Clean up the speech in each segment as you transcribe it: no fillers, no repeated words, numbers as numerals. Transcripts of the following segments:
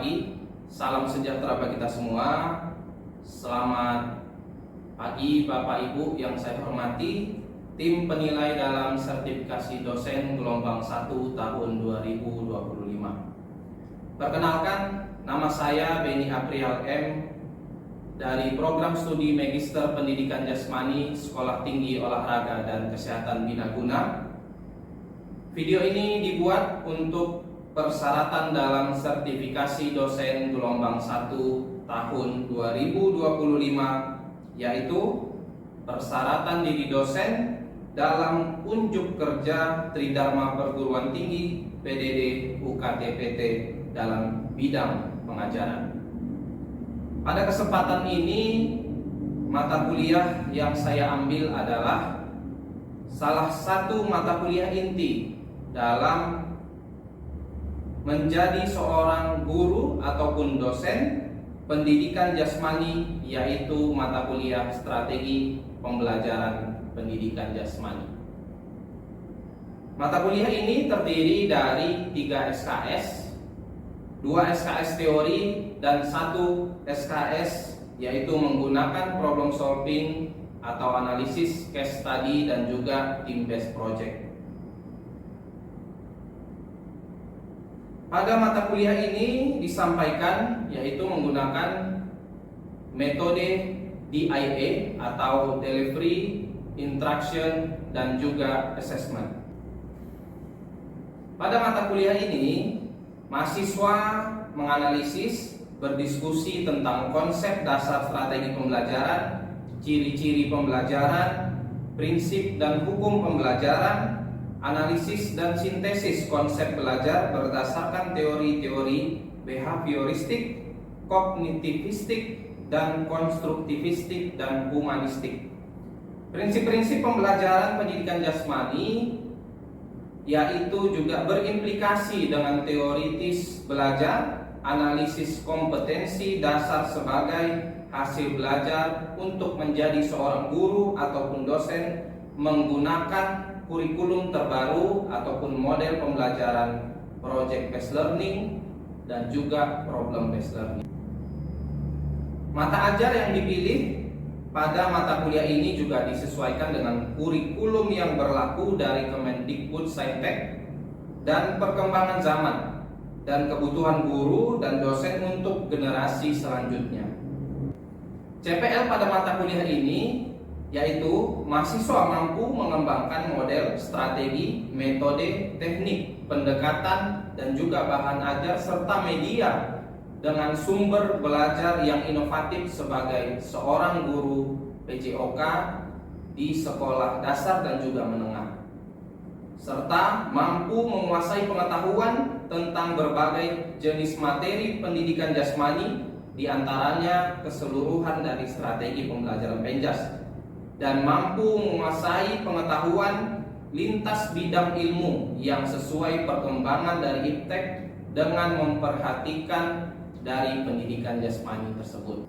pagi, salam sejahtera bagi kita semua. Selamat pagi Bapak Ibu yang saya hormati, tim penilai dalam sertifikasi dosen gelombang 1 tahun 2025. Perkenalkan, nama saya Beni Aprial M dari Program Studi Magister Pendidikan Jasmani Sekolah Tinggi Olahraga dan Kesehatan Binaguna. Video ini dibuat untuk persyaratan dalam sertifikasi dosen gelombang 1 tahun 2025, yaitu persyaratan diri dosen dalam unjuk kerja Tridharma Perguruan Tinggi PDD UKT-PT dalam bidang pengajaran. Pada kesempatan ini, mata kuliah yang saya ambil adalah salah satu mata kuliah inti dalam menjadi seorang guru ataupun dosen pendidikan jasmani, yaitu mata kuliah strategi pembelajaran pendidikan jasmani. Mata kuliah ini terdiri dari 3 SKS, 2 SKS teori dan 1 SKS yaitu menggunakan problem solving atau analisis case study dan juga team based project. Pada mata kuliah ini disampaikan yaitu menggunakan metode DIA atau Delivery, Instruction, dan juga Assessment. Pada mata kuliah ini, mahasiswa menganalisis, berdiskusi tentang konsep dasar strategi pembelajaran, ciri-ciri pembelajaran, prinsip dan hukum pembelajaran, analisis dan sintesis konsep belajar berdasarkan teori-teori behavioristik, kognitivistik, dan konstruktivistik dan humanistik. Prinsip-prinsip pembelajaran pendidikan jasmani yaitu juga berimplikasi dengan teoritis belajar, analisis kompetensi dasar sebagai hasil belajar untuk menjadi seorang guru ataupun dosen menggunakan kurikulum terbaru ataupun model pembelajaran project based learning dan juga problem based learning. Mata ajar yang dipilih pada mata kuliah ini juga disesuaikan dengan kurikulum yang berlaku dari Kemendikbudristek dan perkembangan zaman dan kebutuhan guru dan dosen untuk generasi selanjutnya. CPL pada mata kuliah ini yaitu mahasiswa mampu mengembangkan model, strategi, metode, teknik, pendekatan, dan juga bahan ajar serta media dengan sumber belajar yang inovatif sebagai seorang guru PJOK di sekolah dasar dan juga menengah, serta mampu menguasai pengetahuan tentang berbagai jenis materi pendidikan jasmani, diantaranya keseluruhan dari strategi pembelajaran Penjas, dan mampu menguasai pengetahuan lintas bidang ilmu yang sesuai perkembangan dari iptek dengan memperhatikan dari pendidikan jasmani tersebut.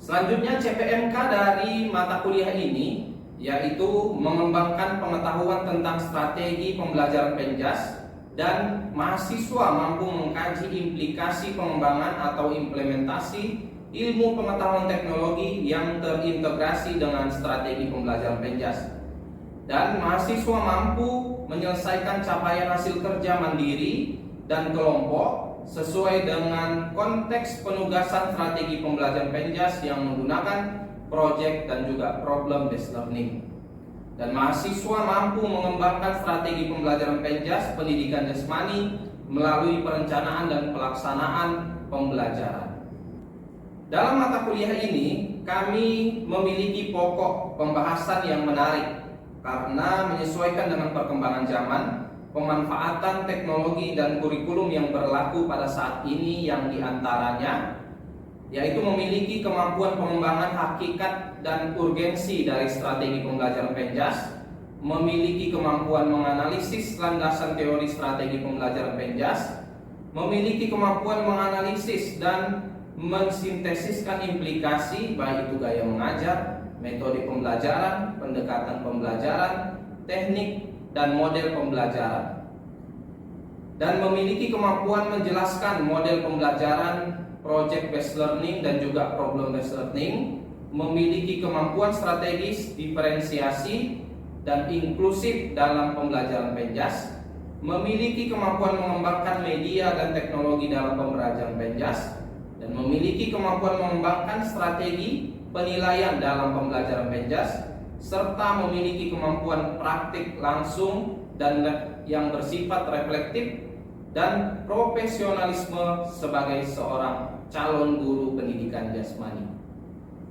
Selanjutnya CPMK dari mata kuliah ini yaitu mengembangkan pengetahuan tentang strategi pembelajaran Penjas, dan mahasiswa mampu mengkaji implikasi pengembangan atau implementasi ilmu pengetahuan teknologi yang terintegrasi dengan strategi pembelajaran Penjas, dan mahasiswa mampu menyelesaikan capaian hasil kerja mandiri dan kelompok sesuai dengan konteks penugasan strategi pembelajaran Penjas yang menggunakan project dan juga problem based learning, dan mahasiswa mampu mengembangkan strategi pembelajaran Penjas pendidikan jasmani melalui perencanaan dan pelaksanaan pembelajaran. Dalam mata kuliah ini, kami memiliki pokok pembahasan yang menarik karena menyesuaikan dengan perkembangan zaman, pemanfaatan teknologi dan kurikulum yang berlaku pada saat ini, yang diantaranya yaitu memiliki kemampuan pengembangan hakikat dan urgensi dari strategi pembelajaran Penjas, memiliki kemampuan menganalisis landasan teori strategi pembelajaran Penjas, memiliki kemampuan menganalisis dan mensintesiskan implikasi baik itu gaya mengajar, metode pembelajaran, pendekatan pembelajaran, teknik, dan model pembelajaran. dan memiliki kemampuan menjelaskan model pembelajaran project based learning dan juga problem based learning, memiliki kemampuan strategis, diferensiasi, dan inklusif dalam pembelajaran Penjas, memiliki kemampuan mengembangkan media dan teknologi dalam pembelajaran Penjas, dan memiliki kemampuan mengembangkan strategi penilaian dalam pembelajaran Penjas, serta memiliki kemampuan praktik langsung dan yang bersifat reflektif dan profesionalisme sebagai seorang calon guru pendidikan jasmani.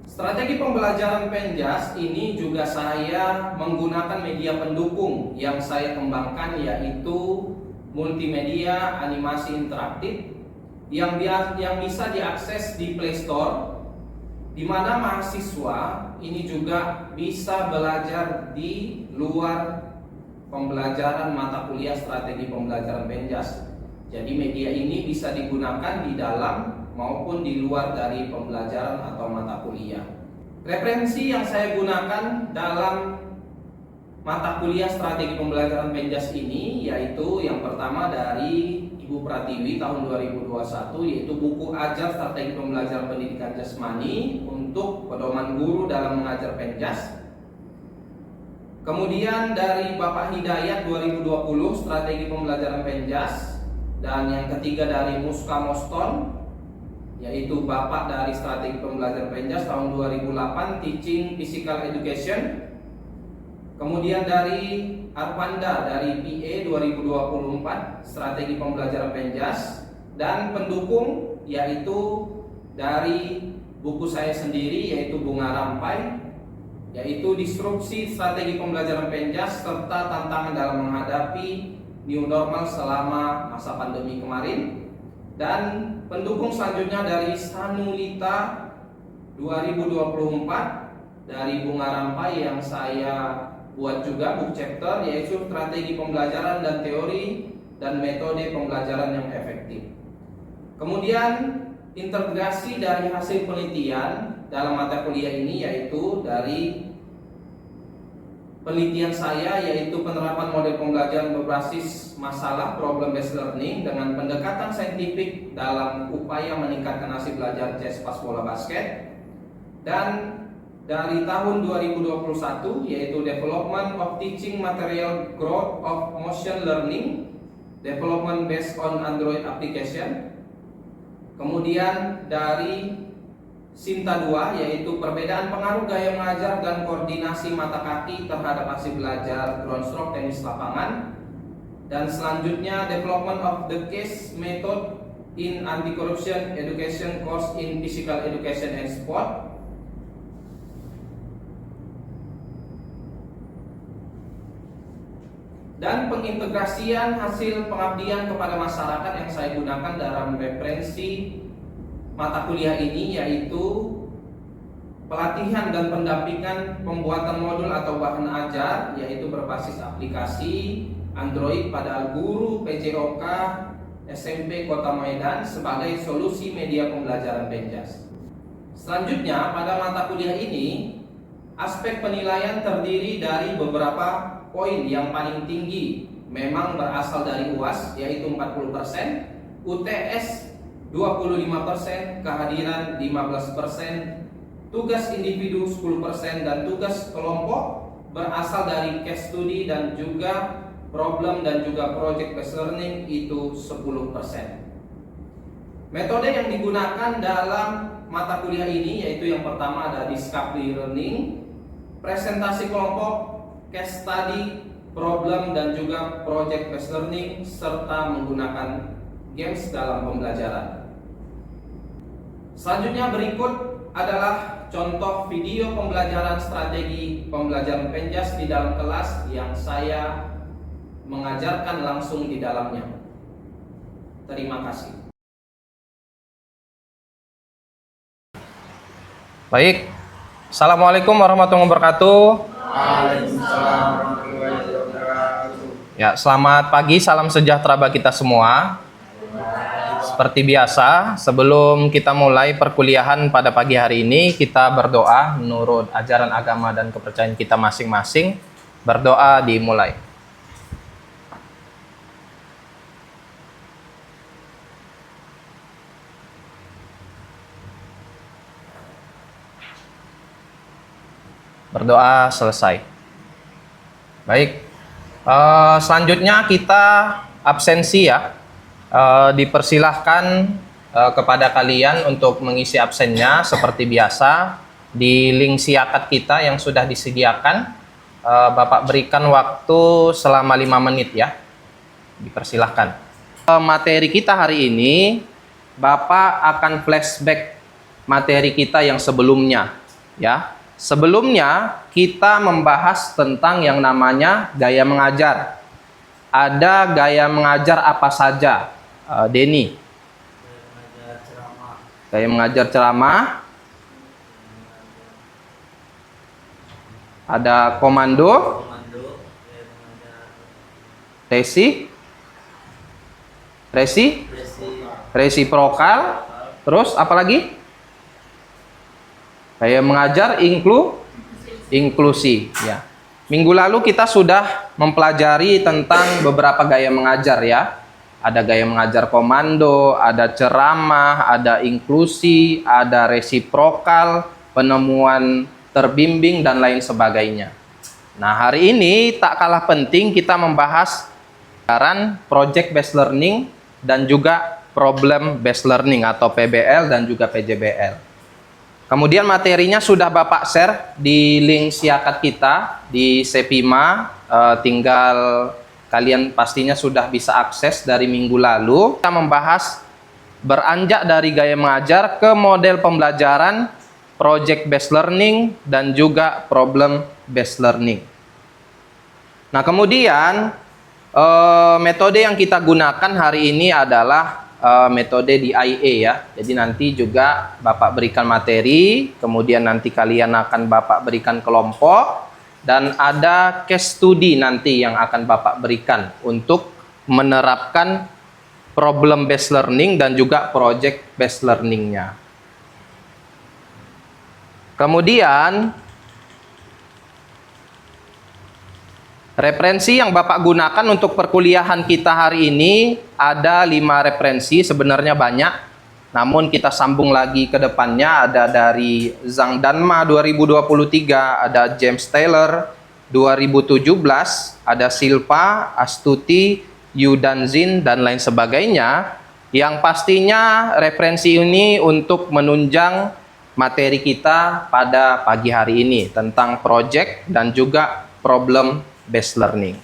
Strategi pembelajaran Penjas ini juga saya menggunakan media pendukung yang saya kembangkan, yaitu multimedia animasi interaktif yang bisa diakses di Play Store, di mana mahasiswa ini juga bisa belajar di luar pembelajaran mata kuliah strategi pembelajaran Penjas. Jadi media ini bisa digunakan di dalam maupun di luar dari pembelajaran atau mata kuliah. Referensi yang saya gunakan dalam mata kuliah strategi pembelajaran Penjas ini yaitu yang pertama dari Ibu Pratiwi tahun 2021, yaitu buku Ajar Strategi Pembelajaran Pendidikan Jasmani untuk pedoman guru dalam mengajar Penjas. Kemudian dari Bapak Hidayat 2020 Strategi Pembelajaran Penjas, dan yang ketiga dari Muska Moston yaitu Bapak dari Strategi Pembelajaran Penjas tahun 2008 Teaching Physical Education. Kemudian dari Arpanda dari PA 2024 Strategi Pembelajaran Penjas, dan pendukung yaitu dari buku saya sendiri yaitu Bunga Rampai, yaitu Disrupsi Strategi Pembelajaran Penjas serta Tantangan dalam Menghadapi New Normal selama masa pandemi kemarin. Dan pendukung selanjutnya dari Sanulita 2024 dari Bunga Rampai yang saya buat juga book chapter, yaitu Strategi Pembelajaran dan Teori dan Metode Pembelajaran yang Efektif. Kemudian integrasi dari hasil penelitian dalam mata kuliah ini yaitu dari penelitian saya, yaitu penerapan model pembelajaran berbasis masalah problem based learning dengan pendekatan saintifik dalam upaya meningkatkan hasil belajar CESPAS bola basket. Dan dari tahun 2021 yaitu Development of Teaching Material Growth of Motion Learning, Development based on Android Application. Kemudian dari Sinta 2 yaitu perbedaan pengaruh gaya mengajar dan koordinasi mata kaki terhadap hasil belajar ground stroke tenis lapangan. Dan selanjutnya Development of the Case Method in Anti-Corruption Education Course in Physical Education and Sport. Dan pengintegrasian hasil pengabdian kepada masyarakat yang saya gunakan dalam referensi mata kuliah ini yaitu pelatihan dan pendampingan pembuatan modul atau bahan ajar yaitu berbasis aplikasi Android pada guru PJOK SMP Kota Medan sebagai solusi media pembelajaran Penjas. Selanjutnya pada mata kuliah ini aspek penilaian terdiri dari beberapa poin. Yang paling tinggi memang berasal dari UAS yaitu 40%, UTS 25%, kehadiran 15%, tugas individu 10%, dan tugas kelompok berasal dari case study dan juga problem dan juga project based learning itu 10%. Metode yang digunakan dalam mata kuliah ini yaitu yang pertama ada discovery learning, presentasi kelompok, case study, problem dan juga project based learning, serta menggunakan games dalam pembelajaran. Selanjutnya berikut adalah contoh video pembelajaran strategi pembelajaran Penjas di dalam kelas yang saya mengajarkan langsung di dalamnya. Terima kasih. Baik, Assalamualaikum warahmatullahi wabarakatuh. Ya, selamat pagi, salam sejahtera bagi kita semua. Seperti biasa, sebelum kita mulai perkuliahan pada pagi hari ini, kita berdoa menurut ajaran agama dan kepercayaan kita masing-masing. Berdoa dimulai. Berdoa selesai. Baik. Selanjutnya kita absensi ya. Dipersilahkan kepada kalian untuk mengisi absennya seperti biasa di link siakat kita yang sudah disediakan. Bapak berikan waktu selama 5 menit ya. Dipersilahkan. Materi kita hari ini, Bapak akan flashback materi kita yang sebelumnya ya. Sebelumnya kita membahas tentang yang namanya gaya mengajar. Ada gaya mengajar apa saja, Denny? Gaya mengajar ceramah. Ada komando. Resiprokal. Terus apa lagi? Gaya mengajar inklusi ya. Minggu lalu kita sudah mempelajari tentang beberapa gaya mengajar ya. Ada gaya mengajar komando, ada ceramah, ada inklusi, ada resiprokal, penemuan terbimbing dan lain sebagainya. Nah, hari ini tak kalah penting kita membahas project based learning dan juga problem based learning atau PBL dan juga PJBL. Kemudian materinya sudah Bapak share di link siakat kita di Sepima, tinggal kalian pastinya sudah bisa akses dari minggu lalu. Kita membahas beranjak dari gaya mengajar ke model pembelajaran, project based learning dan juga problem based learning. Nah, kemudian metode yang kita gunakan hari ini adalah metode DIA ya. Jadi nanti juga Bapak berikan materi, kemudian nanti kalian akan Bapak berikan kelompok, dan ada case study nanti yang akan Bapak berikan untuk menerapkan problem based learning dan juga project based learningnya. Kemudian referensi yang Bapak gunakan untuk perkuliahan kita hari ini ada 5 referensi, sebenarnya banyak. Namun kita sambung lagi ke depannya, ada dari Zhang Danma 2023, ada James Taylor 2017, ada Silpa, Astuti, Yu Danzin, dan lain sebagainya. Yang pastinya referensi ini untuk menunjang materi kita pada pagi hari ini tentang project dan juga problem based learning.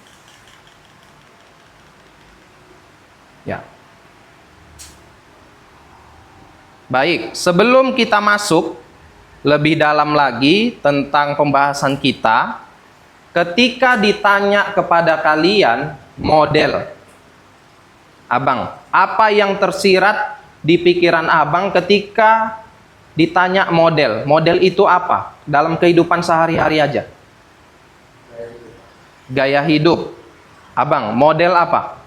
Ya. Baik, sebelum kita masuk lebih dalam lagi tentang pembahasan kita, ketika ditanya kepada kalian model, Abang, apa yang tersirat di pikiran Abang ketika ditanya model? Model itu apa? Dalam kehidupan sehari-hari aja. Gaya hidup. Abang, model apa?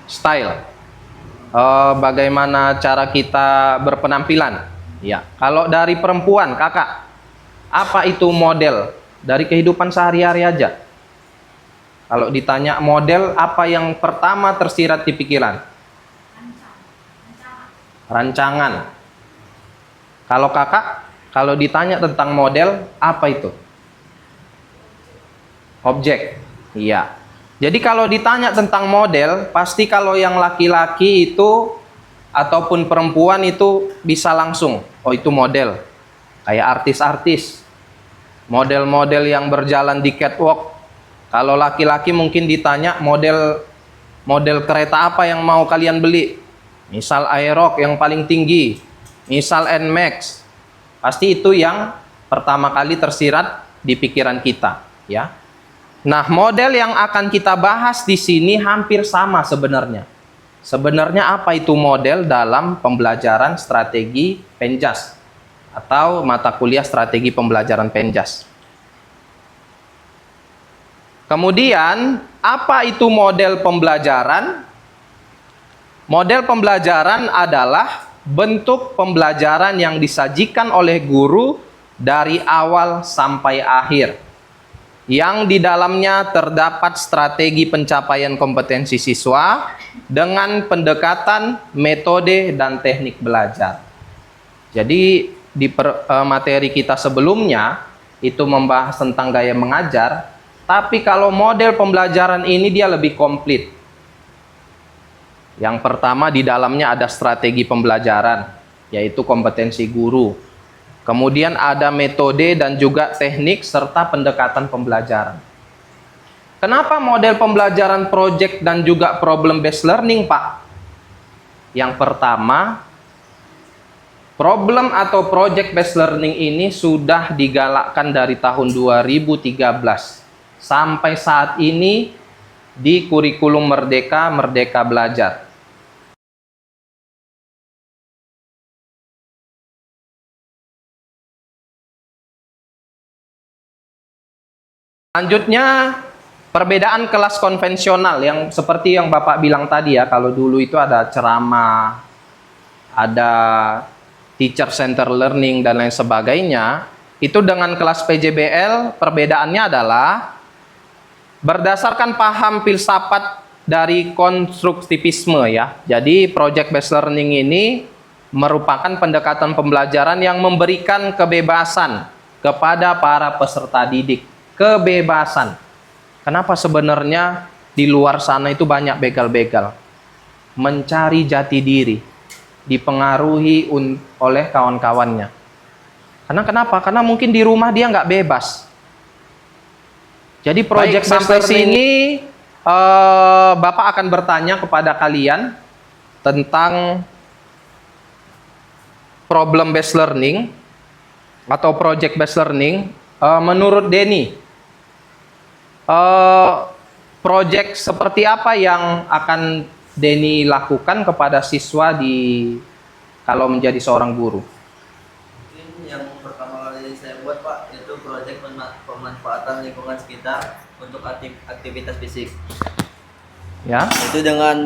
Style. Bagaimana cara kita berpenampilan? Ya. Kalau dari perempuan, kakak, apa itu model dari kehidupan sehari-hari aja? Kalau ditanya model, apa yang pertama tersirat di pikiran? Rancangan. Kalau kakak, kalau ditanya tentang model, apa itu? Objek. Iya. Jadi kalau ditanya tentang model, pasti kalau yang laki-laki itu ataupun perempuan itu bisa langsung, oh itu model. Kayak artis-artis. Model-model yang berjalan di catwalk. Kalau laki-laki mungkin ditanya model kereta apa yang mau kalian beli? Misal Aerox yang paling tinggi, misal Nmax. Pasti itu yang pertama kali tersirat di pikiran kita, ya. Nah, model yang akan kita bahas di sini hampir sama sebenarnya. Sebenarnya apa itu model dalam pembelajaran strategi Penjas atau mata kuliah strategi pembelajaran Penjas. Kemudian, apa itu model pembelajaran? Model pembelajaran adalah bentuk pembelajaran yang disajikan oleh guru dari awal sampai akhir. yang di dalamnya terdapat strategi pencapaian kompetensi siswa dengan pendekatan metode dan teknik belajar. Jadi di materi kita sebelumnya itu membahas tentang gaya mengajar, tapi kalau model pembelajaran ini dia lebih komplit. Yang pertama di dalamnya ada strategi pembelajaran, yaitu kompetensi guru. Kemudian ada metode dan juga teknik serta pendekatan pembelajaran. Kenapa model pembelajaran project dan juga problem based learning, Pak? Yang pertama, problem atau project based learning ini sudah digalakkan dari tahun 2013 sampai saat ini di kurikulum Merdeka Belajar. Selanjutnya, perbedaan kelas konvensional yang seperti yang Bapak bilang tadi ya, kalau dulu itu ada ceramah, ada teacher center learning dan lain sebagainya. Itu dengan kelas PJBL perbedaannya adalah berdasarkan paham filsafat dari konstruktivisme ya. Jadi project based learning ini merupakan pendekatan pembelajaran yang memberikan kebebasan kepada para peserta didik. Kebebasan. Kenapa sebenarnya di luar sana itu banyak begal-begal? Mencari jati diri, dipengaruhi oleh kawan-kawannya. Karena kenapa? Karena mungkin di rumah dia nggak bebas. Jadi project sampai sini Bapak akan bertanya kepada kalian tentang problem based learning atau project based learning. Menurut Denny, project seperti apa yang akan Denny lakukan kepada siswa kalau menjadi seorang guru? Mungkin yang pertama kali saya buat, Pak, itu proyek pemanfaatan lingkungan sekitar untuk aktivitas fisik. Ya. Itu dengan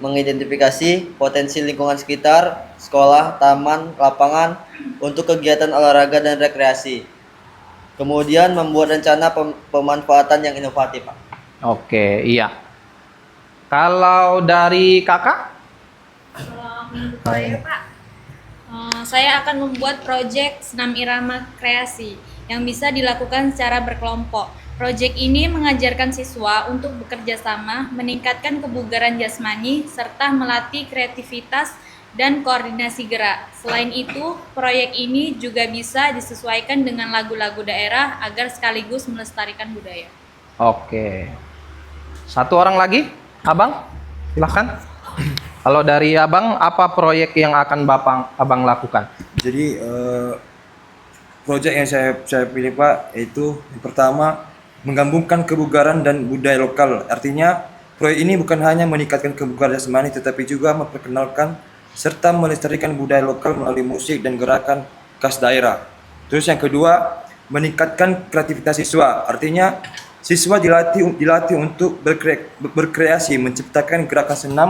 mengidentifikasi potensi lingkungan sekitar, sekolah, taman, lapangan untuk kegiatan olahraga dan rekreasi. Kemudian membuat rencana pemanfaatan yang inovatif, Pak. Oke, iya. Kalau dari kakak? Kalau menurut saya, Pak, saya akan membuat proyek senam irama kreasi yang bisa dilakukan secara berkelompok. Proyek ini mengajarkan siswa untuk bekerja sama, meningkatkan kebugaran jasmani, serta melatih kreativitas dan koordinasi gerak. Selain itu, proyek ini juga bisa disesuaikan dengan lagu-lagu daerah agar sekaligus melestarikan budaya. Oke. Satu orang lagi, Abang, silahkan. Kalau dari Abang, apa proyek yang akan Abang lakukan? Jadi proyek yang saya pilih, Pak, yaitu yang pertama menggabungkan kebugaran dan budaya lokal. Artinya proyek ini bukan hanya meningkatkan kebugaran jasmani, tetapi juga memperkenalkan serta melestarikan budaya lokal melalui musik dan gerakan khas daerah. Terus yang kedua, meningkatkan kreativitas siswa. Artinya siswa dilatih untuk berkreasi, menciptakan gerakan senam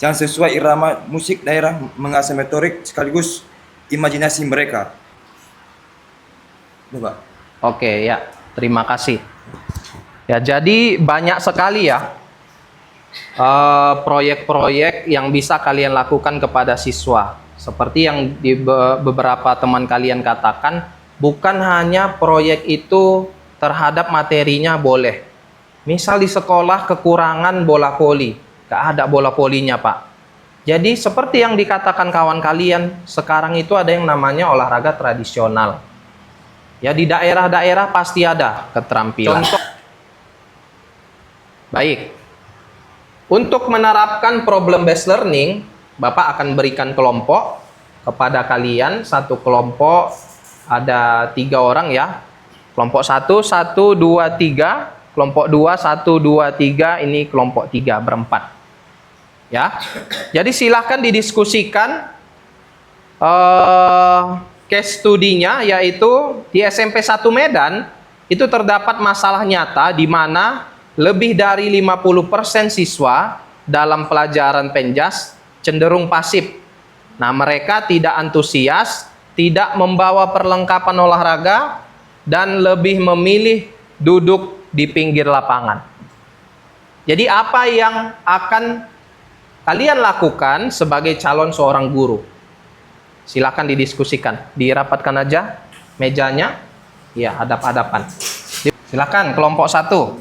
yang sesuai irama musik daerah, mengasah motorik sekaligus imajinasi mereka. Coba. Oke, ya. Terima kasih. Ya, jadi banyak sekali ya proyek-proyek yang bisa kalian lakukan kepada siswa. Seperti yang di beberapa teman kalian katakan, bukan hanya proyek itu terhadap materinya boleh. Misal di sekolah kekurangan bola voli, gak ada bola volinya, Pak. Jadi seperti yang dikatakan kawan kalian, sekarang itu ada yang namanya olahraga tradisional. Ya, di daerah-daerah pasti ada keterampilan. Contoh. Baik. Untuk menerapkan problem based learning, Bapak akan berikan kelompok kepada kalian. Satu kelompok ada 3 orang ya. Kelompok 1, 1, 2, 3. Kelompok 2, 1, 2, 3. Ini kelompok 3, berempat. Ya. Jadi silahkan didiskusikan case studinya, yaitu di SMP 1 Medan itu terdapat masalah nyata di mana lebih dari 50% siswa dalam pelajaran penjas cenderung pasif. Nah, mereka tidak antusias, tidak membawa perlengkapan olahraga, dan lebih memilih duduk di pinggir lapangan. Jadi apa yang akan kalian lakukan sebagai calon seorang guru? Silakan didiskusikan. Dirapatkan aja mejanya. Ya, hadap-hadapan. Silakan kelompok 1.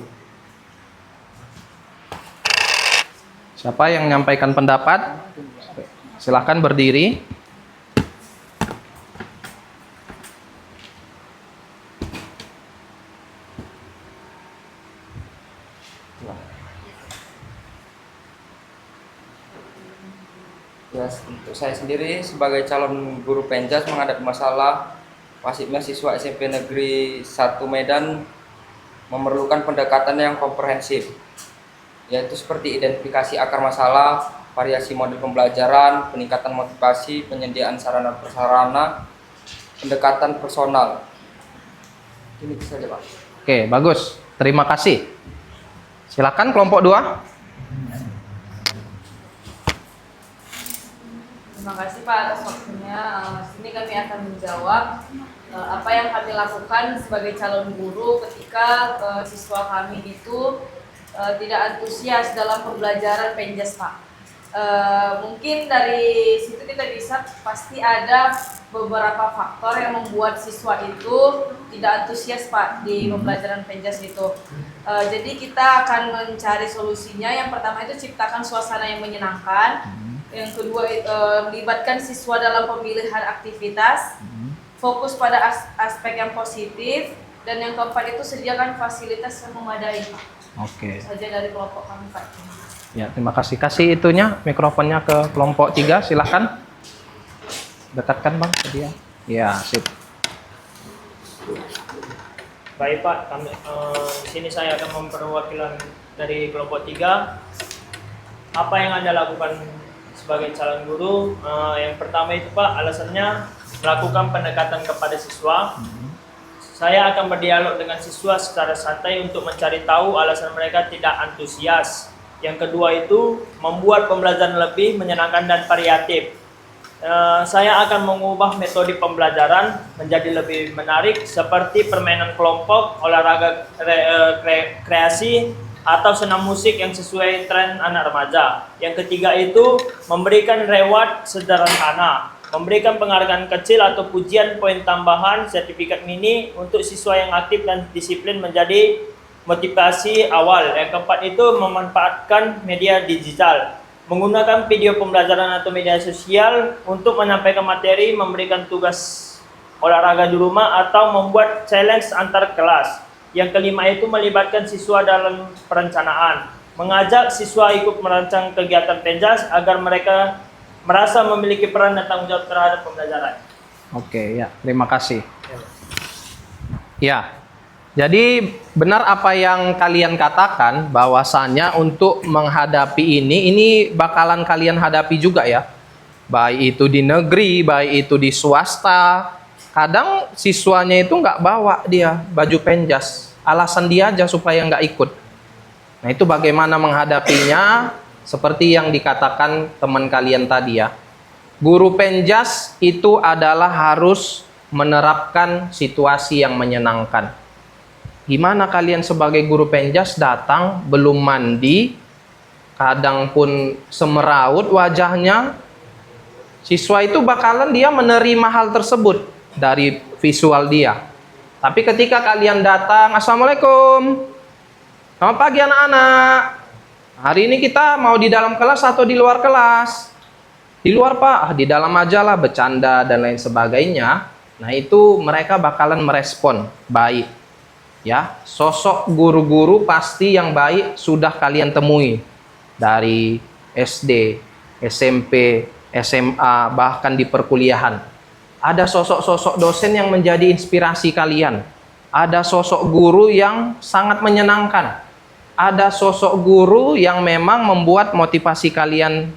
Siapa yang menyampaikan pendapat? Silakan berdiri. Ya, untuk saya sendiri sebagai calon guru penjas menghadapi masalah wasitnya siswa SMP Negeri 1 Medan memerlukan pendekatan yang komprehensif, yaitu seperti identifikasi akar masalah, variasi model pembelajaran, peningkatan motivasi, penyediaan sarana prasarana, pendekatan personal. Ini saja, Pak. Oke, bagus. Terima kasih. Silakan kelompok 2. Terima kasih Pak atas waktunya. Sini kami akan menjawab apa yang kami lakukan sebagai calon guru ketika siswa kami itu tidak antusias dalam pembelajaran penjas, Pak. Mungkin dari situ kita bisa pasti ada beberapa faktor yang membuat siswa itu tidak antusias, Pak, di pembelajaran penjas itu. Jadi kita akan mencari solusinya. Yang pertama itu ciptakan suasana yang menyenangkan. Yang kedua, melibatkan siswa dalam pemilihan aktivitas, fokus pada aspek yang positif, dan yang keempat itu sediakan fasilitas yang memadai, Pak. Oke. Itu saja dari kelompok kami, Pak. Ya, terima kasih. Kasih itunya, mikrofonnya ke kelompok 3, silahkan. Dekatkan Bang ke dia. Ya, sip. Baik Pak, kami, di sini saya akan memperwakilan dari kelompok 3. Apa yang Anda lakukan sebagai calon guru? Yang pertama itu Pak, alasannya melakukan pendekatan kepada siswa. Saya akan berdialog dengan siswa secara santai untuk mencari tahu alasan mereka tidak antusias. Yang kedua itu membuat pembelajaran lebih menyenangkan dan variatif. Saya akan mengubah metode pembelajaran menjadi lebih menarik seperti permainan kelompok, olahraga kreasi, atau senam musik yang sesuai tren anak remaja. Yang ketiga itu memberikan reward sederhana, memberikan penghargaan kecil atau pujian poin tambahan sertifikat mini untuk siswa yang aktif dan disiplin menjadi motivasi awal. Yang keempat itu memanfaatkan media digital, menggunakan video pembelajaran atau media sosial untuk menyampaikan materi, memberikan tugas olahraga di rumah, atau membuat challenge antar kelas. Yang kelima itu melibatkan siswa dalam perencanaan, mengajak siswa ikut merancang kegiatan penjas agar mereka merasa memiliki peran dan tanggung jawab terhadap pembelajaran. Oke, ya, terima kasih. Ya, jadi benar apa yang kalian katakan, bahwasannya untuk menghadapi ini bakalan kalian hadapi juga ya. Baik itu di negeri, baik itu di swasta. Kadang siswanya itu nggak bawa dia baju penjas, alasan dia aja supaya nggak ikut. Nah itu bagaimana menghadapinya, seperti yang dikatakan teman kalian tadi ya. Guru penjas itu adalah harus menerapkan situasi yang menyenangkan. Gimana kalian sebagai guru penjas datang belum mandi, kadang pun semeraut wajahnya, siswa itu bakalan dia menerima hal tersebut dari visual dia. Tapi ketika kalian datang, Assalamualaikum, selamat pagi anak-anak, hari ini kita mau di dalam kelas atau di luar kelas? Di luar Pak, di dalam aja lah, bercanda dan lain sebagainya. Nah itu mereka bakalan merespon baik. Ya, sosok guru-guru pasti yang baik sudah kalian temui dari SD, SMP, SMA, bahkan di perkuliahan. Ada sosok-sosok dosen yang menjadi inspirasi kalian. Ada sosok guru yang sangat menyenangkan. Ada sosok guru yang memang membuat motivasi kalian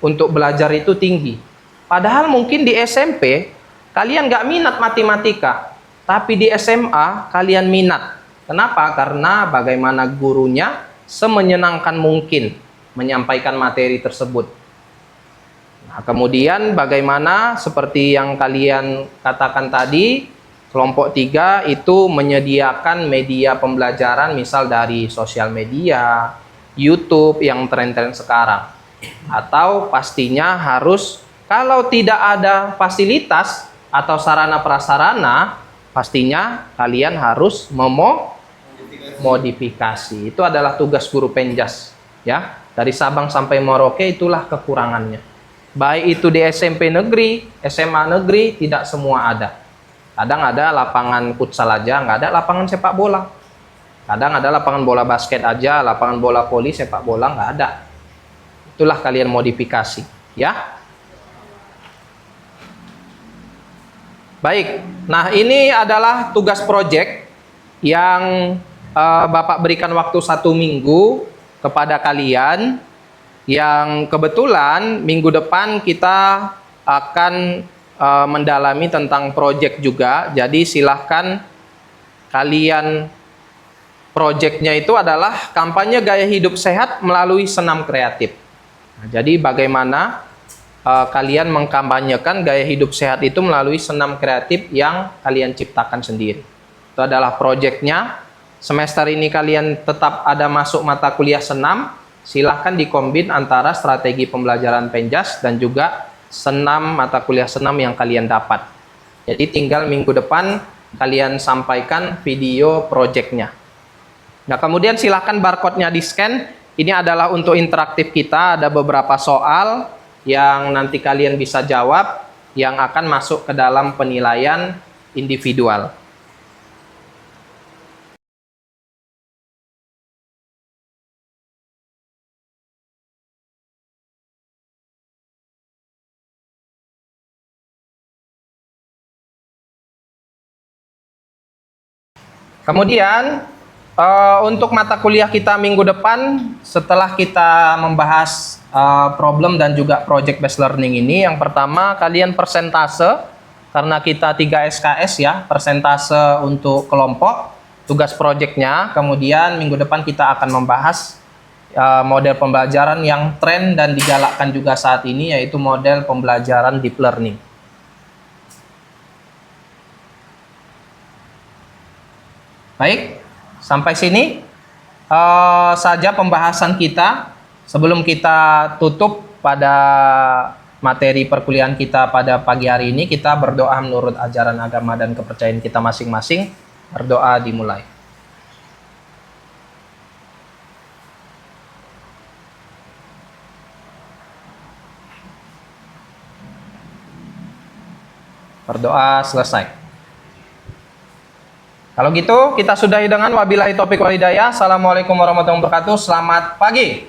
untuk belajar itu tinggi. Padahal mungkin di SMP kalian nggak minat matematika, tapi di SMA kalian minat. Kenapa? Karena bagaimana gurunya semenyenangkan mungkin menyampaikan materi tersebut. Nah, kemudian bagaimana seperti yang kalian katakan tadi, Kelompok 3 itu menyediakan media pembelajaran misal dari sosial media, YouTube yang tren-tren sekarang. Atau pastinya harus, kalau tidak ada fasilitas atau sarana prasarana, pastinya kalian harus modifikasi. Itu adalah tugas guru Penjas, ya. Dari Sabang sampai Merauke itulah kekurangannya. Baik itu di SMP negeri, SMA negeri, tidak semua ada. Kadang ada lapangan futsal aja, nggak ada lapangan sepak bola. Kadang ada lapangan bola basket aja, lapangan bola voli, sepak bola nggak ada. Itulah kalian modifikasi, ya. Baik, nah ini adalah tugas proyek yang Bapak berikan waktu 1 minggu kepada kalian, yang kebetulan minggu depan kita akan mendalami tentang proyek juga. Jadi silahkan kalian, proyeknya itu adalah kampanye gaya hidup sehat melalui senam kreatif. Nah, jadi bagaimana kalian mengkampanyekan gaya hidup sehat itu melalui senam kreatif yang kalian ciptakan sendiri. Itu adalah proyeknya. Semester ini kalian tetap ada masuk mata kuliah senam. Silahkan dikombin antara strategi pembelajaran Penjas dan juga senam, mata kuliah senam yang kalian dapat. Jadi tinggal minggu depan kalian sampaikan video proyeknya. Nah, kemudian silahkan barcode-nya di-scan. Ini adalah untuk interaktif kita, ada beberapa soal yang nanti kalian bisa jawab yang akan masuk ke dalam penilaian individual. Kemudian untuk mata kuliah kita minggu depan, setelah kita membahas problem dan juga project based learning ini, yang pertama kalian persentase, karena kita 3 SKS ya, persentase untuk kelompok, tugas projectnya. Kemudian minggu depan kita akan membahas model pembelajaran yang tren dan digalakkan juga saat ini, yaitu model pembelajaran deep learning. Baik, sampai sini saja pembahasan kita. Sebelum kita tutup pada materi perkuliahan kita pada pagi hari ini, kita berdoa menurut ajaran agama dan kepercayaan kita masing-masing. Berdoa dimulai. Berdoa selesai. Kalau gitu kita sudahi dengan wabillahi taufiq wal hidayah. Assalamualaikum warahmatullahi wabarakatuh. Selamat pagi.